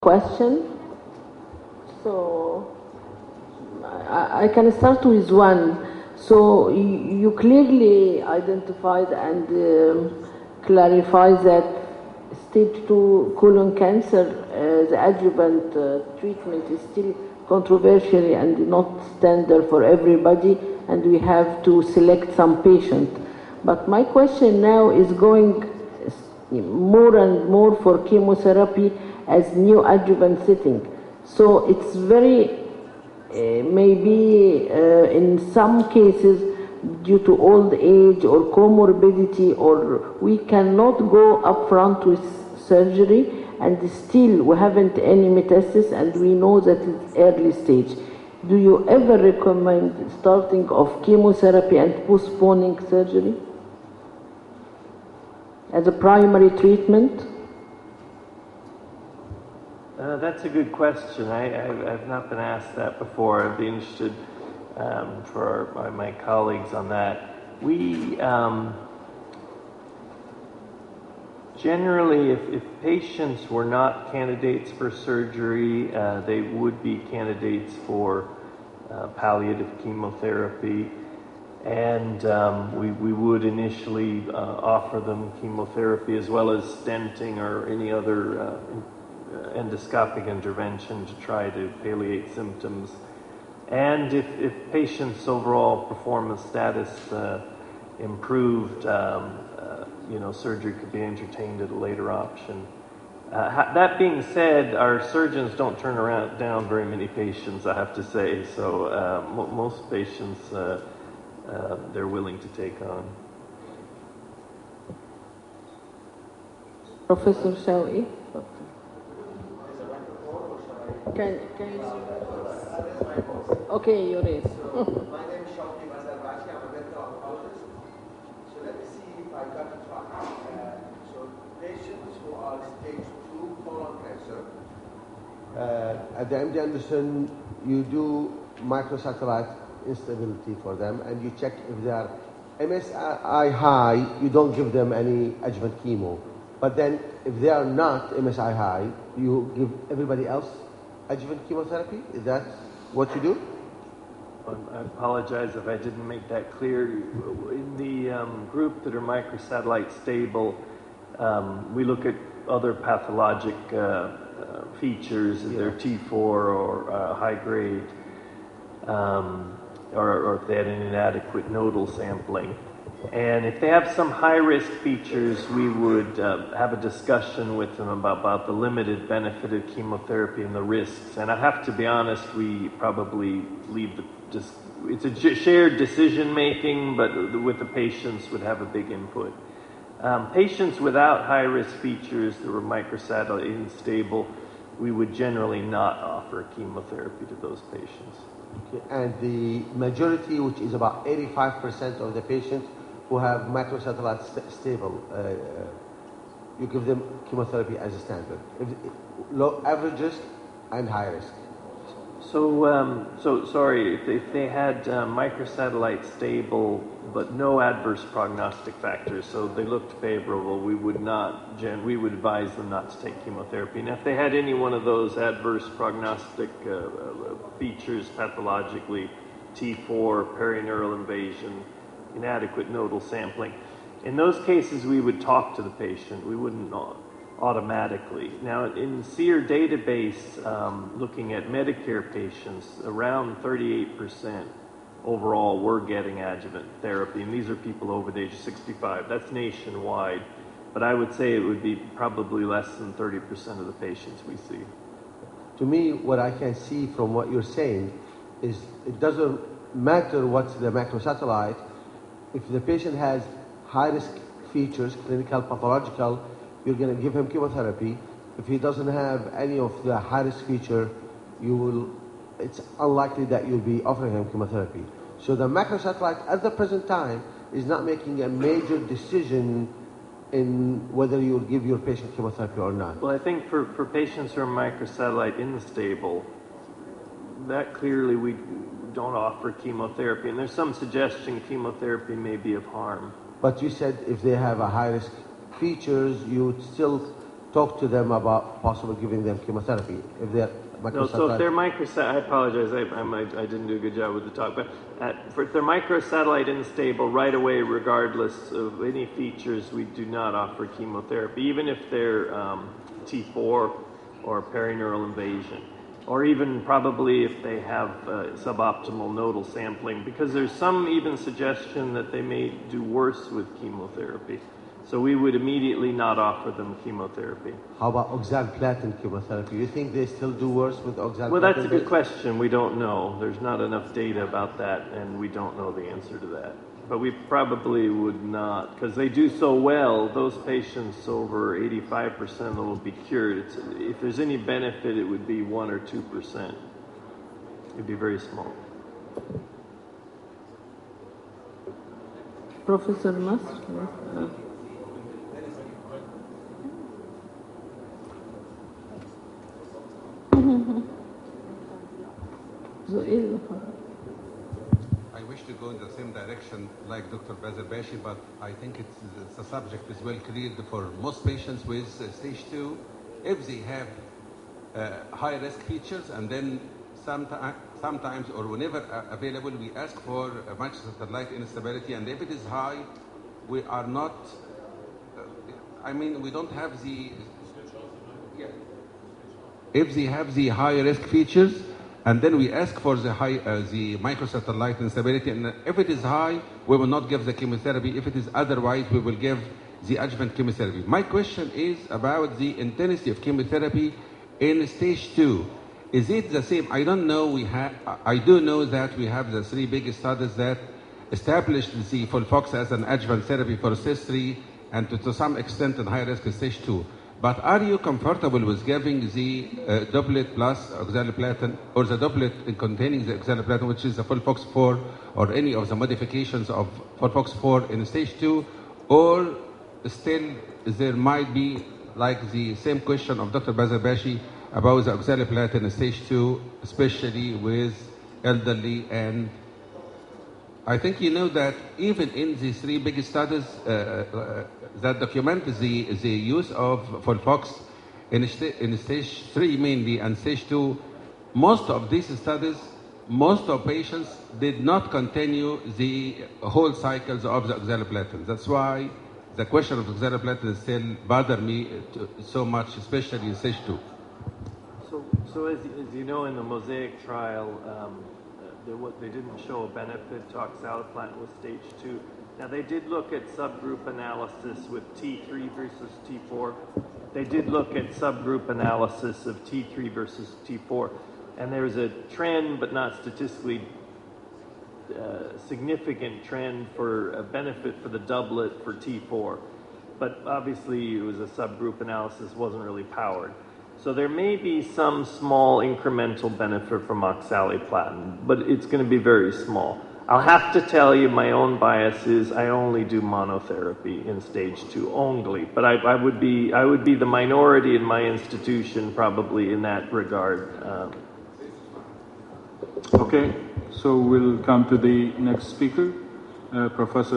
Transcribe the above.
question. So I can start with one. So you clearly identified and clarified that stage 2 colon cancer, the adjuvant treatment is still controversial and not standard for everybody, and we have to select some patient. But my question now is going more and more for chemotherapy as neoadjuvant setting. So it's very, maybe in some cases, due to old age or comorbidity, or we cannot go up front with surgery, and still we haven't any metastasis, and we know that it's early stage. Do you ever recommend starting of chemotherapy and postponing surgery as a primary treatment? That's a good question. I've not been asked that before. I'd be interested for my colleagues on that. We generally, if patients were not candidates for surgery, they would be candidates for palliative chemotherapy. And we would initially offer them chemotherapy as well as stenting or any other endoscopic intervention to try to palliate symptoms. And if patients' overall performance status improved, surgery could be entertained at a later option. That being said, our surgeons don't turn down very many patients, I have to say. So most patients they're willing to take on. Professor Shawi? Can you? Okay, you raise. My name is Shawki Mazarbashi. I'm a medical oncologist. So let me see if I got it right. So patients who are stage 2 colon cancer, at the MD Anderson, you do microsatellite instability for them, and you check if they are MSI high. You don't give them any adjuvant chemo. But then if they are not MSI high, you give everybody else adjuvant chemotherapy? Is that what you do? I apologize if I didn't make that clear. In the group that are microsatellite stable, we look at other pathologic features, if they're T4 or high grade, or if they had an inadequate nodal sampling. And if they have some high-risk features, we would have a discussion with them about the limited benefit of chemotherapy and the risks. And I have to be honest, we probably leave it's a shared decision-making, but with the patients would have a big input. Patients without high-risk features that were microsatellite unstable, we would generally not offer chemotherapy to those patients. Okay. And the majority, which is about 85% of the patients who have microsatellite stable, you give them chemotherapy as a standard. Low, average risk and high risk. So sorry, if they had microsatellite stable but no adverse prognostic factors, so they looked favorable, we would advise them not to take chemotherapy. And if they had any one of those adverse prognostic features pathologically, T4, perineural invasion, inadequate nodal sampling, in those cases we would talk to the patient. We wouldn't automatically. Now, in the SEER database, looking at Medicare patients, around 38% overall were getting adjuvant therapy, and these are people over the age of 65. That's nationwide, but I would say it would be probably less than 30% of the patients we see. To me, what I can see from what you're saying is it doesn't matter what's the microsatellite. If the patient has high-risk features, clinical, pathological, you're going to give him chemotherapy. If he doesn't have any of the high-risk feature, it's unlikely that you'll be offering him chemotherapy. So the microsatellite at the present time is not making a major decision in whether you'll give your patient chemotherapy or not. Well, I think for patients who are microsatellite unstable, that clearly we don't offer chemotherapy. And there's some suggestion chemotherapy may be of harm. But you said if they have a high-risk features, you would still talk to them about possibly giving them chemotherapy if they're No, so if they're I apologize, I didn't do a good job with the talk, but if they're microsatellite unstable right away, regardless of any features, we do not offer chemotherapy, even if they're T4 or perineural invasion, or even probably if they have suboptimal nodal sampling, because there's some even suggestion that they may do worse with chemotherapy. So we would immediately not offer them chemotherapy. How about oxaliplatin chemotherapy? You think they still do worse with oxaliplatin? Well, that's a good question. We don't know. There's not enough data about that, and we don't know the answer to that. But we probably would not, because they do so well. Those patients, over 85% will be cured. If there's any benefit, it would be 1 or 2%. It'd be very small. Professor Nasr? I wish to go in the same direction like Dr. Bazarbashi, but I think the subject is well cleared for most patients with stage 2. If they have high risk features, and then sometimes or whenever available, we ask for microsatellite instability, and if it is high, we are not, we don't have the, if they have the high risk features, and then we ask for the the microsatellite instability, and if it is high, we will not give the chemotherapy. If it is otherwise, we will give the adjuvant chemotherapy. My question is about the intensity of chemotherapy in stage 2. Is it the same? I don't know. I do know that we have the 3 big studies that established the FOLFOX as an adjuvant therapy for stage 3 and to some extent in high risk stage 2. But are you comfortable with giving the doublet plus oxaliplatin, or the doublet containing the oxaliplatin, which is the FOLFOX4, or any of the modifications of FOLFOX4 in stage 2, or still there might be, like the same question of Dr. Bazarbashi, about the oxaliplatin in stage 2, especially with elderly? And I think you know that even in the 3 big studies that document the use of FOLFOX in stage 3 mainly and stage 2, most of these studies, most of patients did not continue the whole cycles of the oxaliplatin. That's why the question of oxaliplatin still bother me so much, especially in stage 2. So as you know, in the Mosaic trial, they didn't show a benefit to oxaliplatin with stage 2. Now, they did look at subgroup analysis with T3 versus T4. They did look at subgroup analysis of T3 versus T4. And there was a trend, but not statistically significant trend for a benefit for the doublet for T4. But obviously, it was a subgroup analysis, wasn't really powered. So there may be some small incremental benefit from oxaliplatin, but it's going to be very small. I'll have to tell you, my own bias is I only do monotherapy in stage 2 only, but I would be the minority in my institution probably in that regard. Okay, so we'll come to the next speaker, Professor